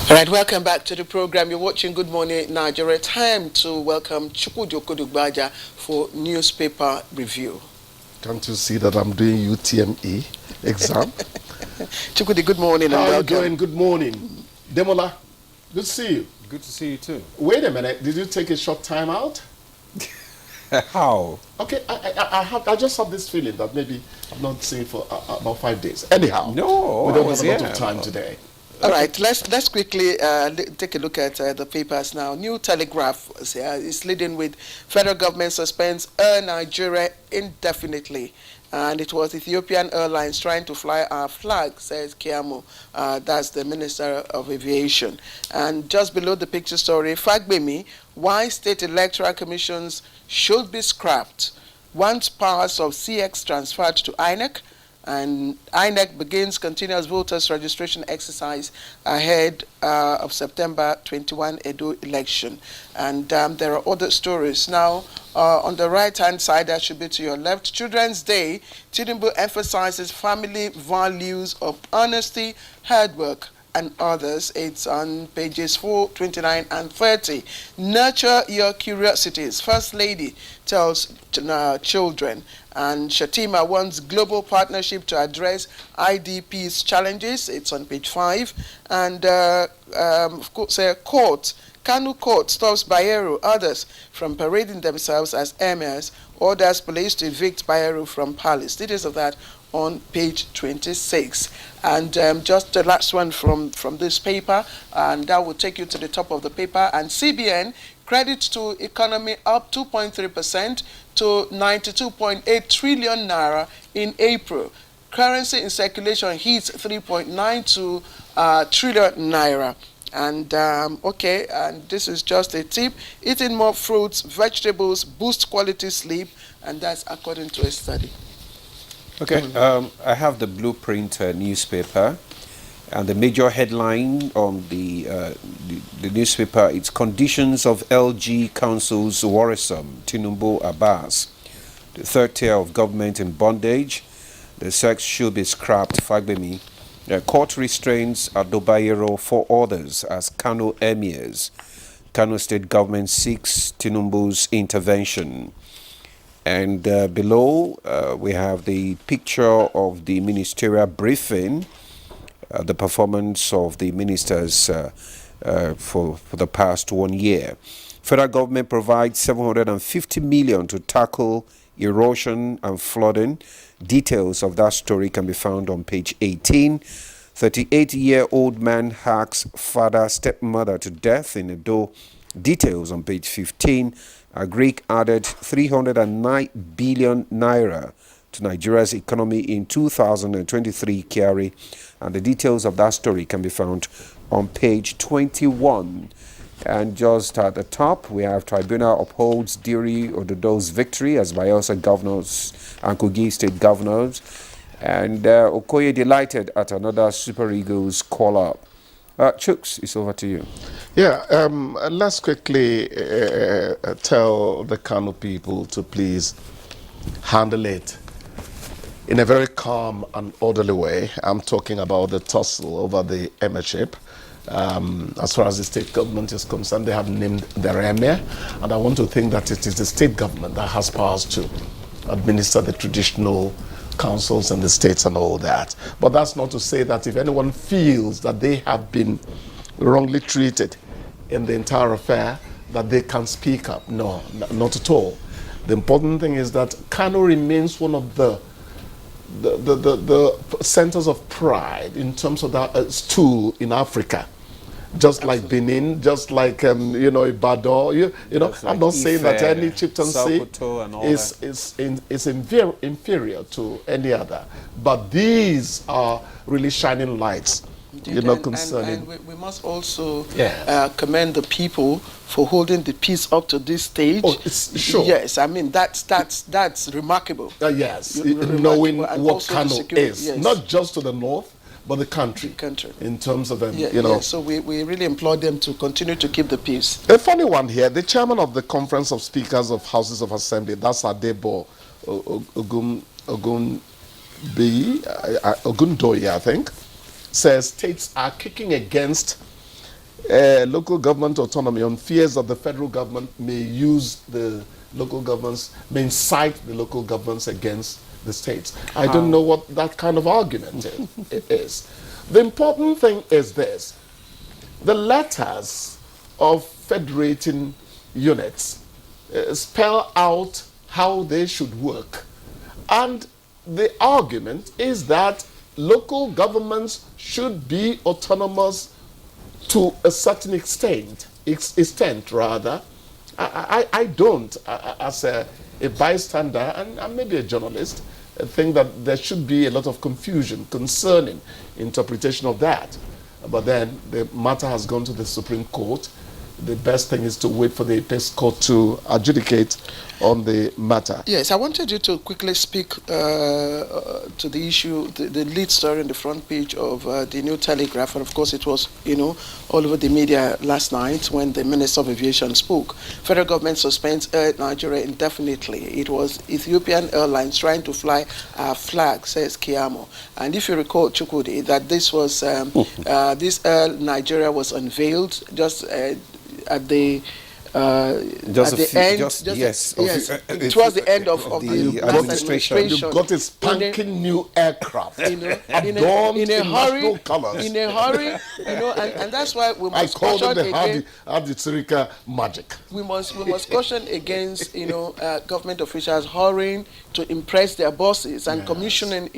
All right, welcome back to the program. You're watching Good Morning Nigeria. Time to welcome Chukwudi Okodugbaja for newspaper review. Can't you see that I'm doing UTME exam? Chukwudi, good morning and How welcome. are you doing? Good morning. Demola, good to see you. Good to see you too. Wait a minute. Did you take a short time out? How? Okay, I just have this feeling that maybe I'm not seeing for about 5 days. Anyhow, No, we don't have a lot here. of time today. All right, let's quickly take a look at the papers now. New Telegraph is leading with federal government suspends Air Nigeria indefinitely. And it was Ethiopian Airlines trying to fly our flag, says Kiamo. That's the Minister of Aviation. And just below the picture story, Fagbemi, why state electoral commissions should be scrapped. Once powers of CX transferred to INEC, and INEC begins continuous voters registration exercise ahead of September 21 Edo election. And there are other stories. Now, on the right-hand side, that should be to your left, Children's Day, Tinubu emphasizes family values of honesty, hard work, and others. It's on pages 4, 29, and 30. Nurture your curiosities. First Lady tells children. And Shatima wants global partnership to address IDP's challenges. It's on page 5. And of course, court. Kanu Court stops Bayero, others from parading themselves as emirs, orders police to evict Bayero from palace. Details of that on page 26. And just the last one from this paper, and that will take you to the top of the paper. And CBN, credit to economy up 2.3% to 92.8 trillion naira in April. Currency in circulation hits 3.92 trillion naira. And okay, and this is just a tip. Eating more fruits, vegetables boost quality sleep, and that's according to a study. Okay, I have the Blueprint newspaper, and the major headline on the newspaper, it's conditions of LG councils worrisome, Tinubu Abbas. The third tier of government in bondage, the sex should be scrapped, Fagbemi. Court restraints Adobayero for orders as Kano emirs. Kano state government seeks Tinubu's intervention. And below, we have the picture of the ministerial briefing, the performance of the ministers for the past 1 year. Federal government provides 750 million to tackle erosion and flooding. Details of that story can be found on page 18. 38-year-old man hacks father stepmother to death in Edo. Details on page 15. Agric added 309 billion naira to Nigeria's economy in 2023, Kiari. And the details of that story can be found on page 21. And just at the top, we have Tribunal upholds Diri Ododo's victory as Bayelsa governors and Kogi state governors. And Okoye delighted at another Super Eagles call-up. Chooks, it's over to you. Yeah, let's quickly tell the Kano people to please handle it in a very calm and orderly way. I'm talking about the tussle over the emirship. As far as the state government is concerned, they have named their emir, and I want to think that it is the state government that has powers to administer the traditional councils and the states and all that. But that's not to say that if anyone feels that they have been wrongly treated in the entire affair, that they can speak up. No, not at all. The important thing is that Kano remains one of the centers of pride in terms of that stool in Africa. Just like Benin, just like Ibadan, I'm not saying that any chieftaincy is inferior to any other, but these are really shining lights. And we must also commend the people for holding the peace up to this stage. Oh, it's sure. Yes, I mean that's remarkable. Yes, remarkable. Knowing And what Kano is, yes. not just to the north, but the country. In terms of them, So we really implore them to continue to keep the peace. A funny one here: the chairman of the Conference of Speakers of Houses of Assembly, that's Adebo Ogundoye, I think, says states are kicking against local government autonomy on fears that the federal government may use the local governments, may incite the local governments against the states. I don't know what that kind of argument is. The important thing is this. The letters of federating units spell out how they should work. And the argument is that local governments should be autonomous to a certain extent rather. I don't, as a bystander and maybe a journalist, think that there should be a lot of confusion concerning interpretation of that. But then the matter has gone to the Supreme Court. The best thing is to wait for the Apex Court to adjudicate on the matter. Yes, I wanted you to quickly speak to the issue, the lead story on the front page of the New Telegraph, and of course it was, all over the media last night when the Minister of Aviation spoke. Federal government suspends Air Nigeria indefinitely. It was Ethiopian Airlines trying to fly our flag, says Kiamo. And if you recall, Chukwudi, that this was this Air Nigeria was unveiled just at the end, towards the end of the administration. You got a spanking new aircraft, in a hurry, and that's why we must caution against the magic. We must caution against government officials hurrying to impress their bosses and commissioning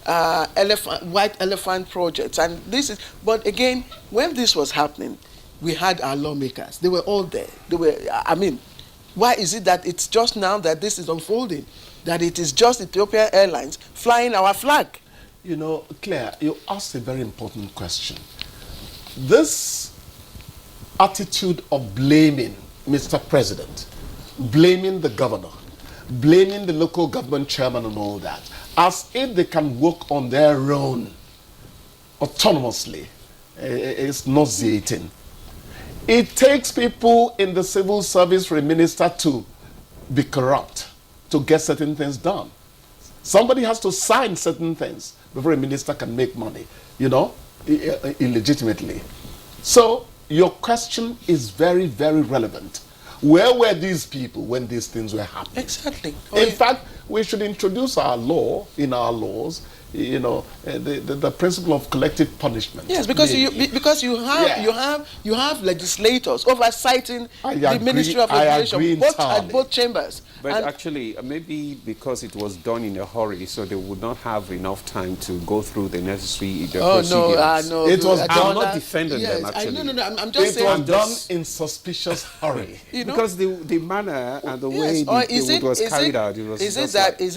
white elephant projects. And this is, but again, when this was happening, we had our lawmakers. They were all there. Why is it that it's just now that this is unfolding? That it is just Ethiopian Airlines flying our flag? Claire, you asked a very important question. This attitude of blaming Mr. President, blaming the governor, blaming the local government chairman and all that, as if they can work on their own autonomously, is nauseating. It takes people in the civil service for a minister to be corrupt, to get certain things done. Somebody has to sign certain things before a minister can make money, illegitimately. So your question is very, very relevant. Where were these people when these things were happening? Exactly. In fact, we should introduce our law, in our laws, the principle of collective punishment. Yes, because you have legislators oversighting the Ministry of Aviation at both chambers. But actually, maybe because it was done in a hurry, so they would not have enough time to go through the necessary procedures. No. It was I'm not defending them, actually. I'm just saying. It was done in suspicious hurry. Because the manner and the way it was carried out, it was is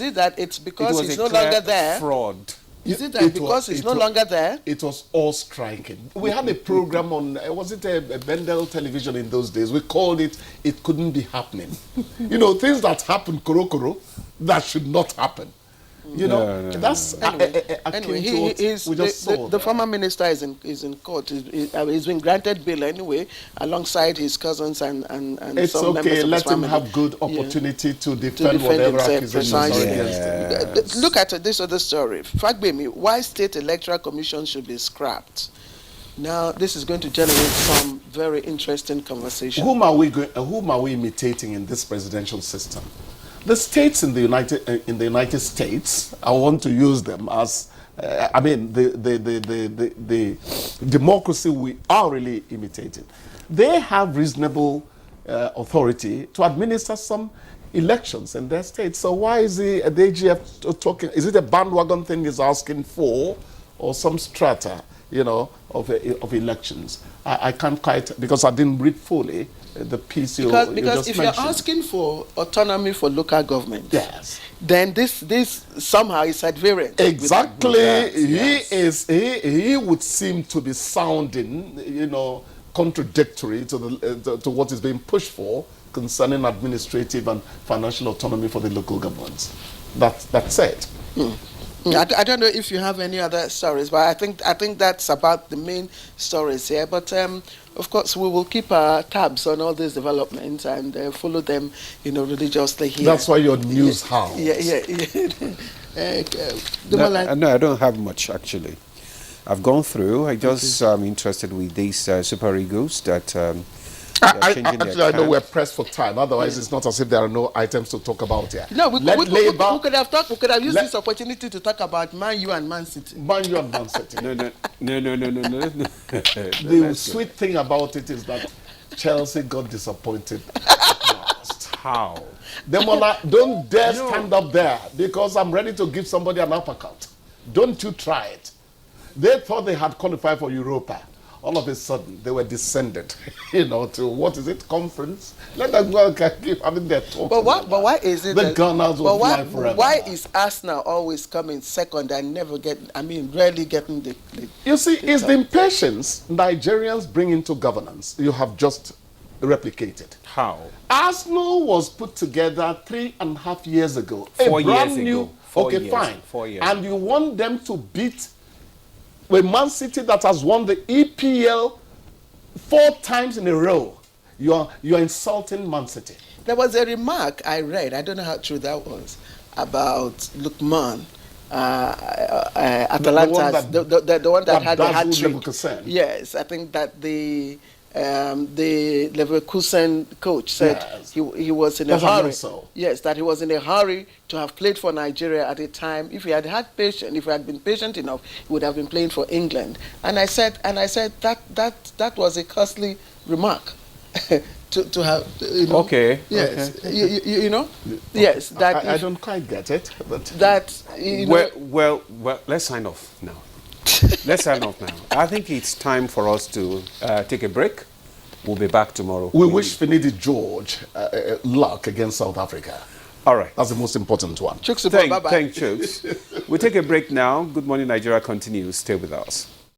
it that it's because it's no longer there? Fraud. Is it that because it's no longer there? It was all striking. We had a program on, was it a Bendel television in those days? We called it, It Couldn't Be Happening. Things that happen, korokoro, that should not happen. That's anyway, the former minister is in court. He's been granted bail anyway, alongside his cousins and it's some members of his let him family. have good opportunity to defend whatever accusations are against him. Look at this other story. Fagbemi, why state electoral commission should be scrapped? Now, this is going to generate some very interesting conversation. Whom are we imitating in this presidential system? The states in the United States, I want to use them as, the democracy we are really imitating. They have reasonable authority to administer some elections in their states. So why is the AGF talking? Is it a bandwagon thing he's asking for, or some strata, of elections? I can't quite, because I didn't read fully the piece you just because if mentioned. You're asking for autonomy for local government, yes, then this somehow is at variance. Exactly. He would seem to be sounding, contradictory to what is being pushed for concerning administrative and financial autonomy for the local governments. That's it. I don't know if you have any other stories, but I think that's about the main stories here. But of course, we will keep our tabs on all these developments and follow them, religiously here. That's why your news house. Yeah. No, I don't have much actually. I've gone through. I just am interested with these Super Eagles that they are changing their Actually, I know camp. we're pressed for time. Otherwise, it's not as if there are no items to talk about here. No, we Let could Labour, we could have used this opportunity to talk about Man U and Man City. Man U and Man City. No. The sweet thing about it is that Chelsea got disappointed last. How? Don't dare stand up there because I'm ready to give somebody an uppercut. Don't you try it. They thought they had qualified for Europa. All of a sudden, they were descended, to what is it, conference? Let them go and keep having their talk. But why is it the Gunners will fly forever? Why is Arsenal always coming second and rarely getting the You see, it's the impatience Nigerians bring into governance. You have just replicated. How? Arsenal was put together 3.5 years ago. 4 A brand years new, ago. 4 okay, years. fine. 4 years. And you want them to beat a Man City that has won the EPL 4 times in a row. You're insulting Man City. There was a remark I read, I don't know how true that was, about Lukman, Atalanta's, the one that had the hat trick. Yes, I think that the Leverkusen coach said he was in a hurry. Yes, that he was in a hurry to have played for Nigeria at a time. If he had been patient enough, he would have been playing for England. And I said that was a costly remark. to have, Okay. Yes, okay. Yes. That I don't quite get it, but that Well, let's sign off now. Let's sign off now. I think it's time for us to take a break. We'll be back tomorrow. we wish Finidi George luck against South Africa. All right. That's the most important one. Chooks, bye-bye. Thanks, Chooks. We'll take a break now. Good Morning Nigeria continues. Stay with us.